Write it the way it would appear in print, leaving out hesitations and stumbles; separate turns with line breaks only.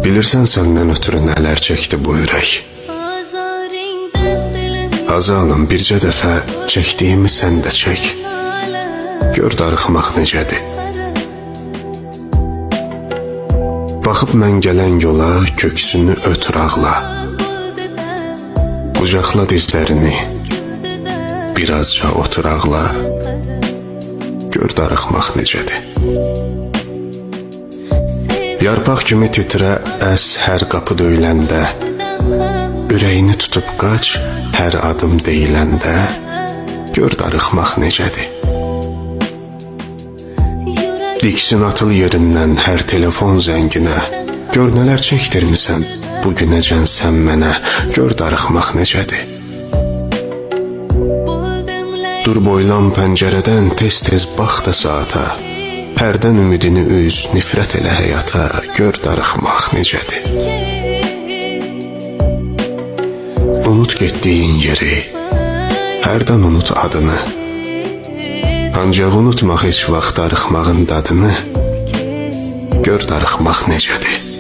Bilirsən səndən ötürü nələr çəkdi bu ürək. Azalım, bircə dəfə çəkdiyimi sən də çək. Gör darıxmaq necədir. Baxıb mən gələn yola köksünü ötür ağla. Qucaqla dizlərini, birazca otur ağla. Gör darıxmaq necədir. Yarpaq kimi titrə əs hər qapı döyüləndə. Ürəyini tutub qaç hər adım deyiləndə. Gör darıxmaq necədir. Diksin atıl yerindən hər telefon zənginə. Gör nələr çəkdirmisən bugünəcən sən mənə. Gör darıxmaq necədir. Dur boylan pəncərədən tez-tez bax da saata. Hərdən ümidini üz, nifrət elə həyata. Gör darıxmaq necədir. Unut getdiyin yeri, hərdən unut adını. Ancaq unutmaq heç vaxt darıxmağın dadını. Gör darıxmaq necədir.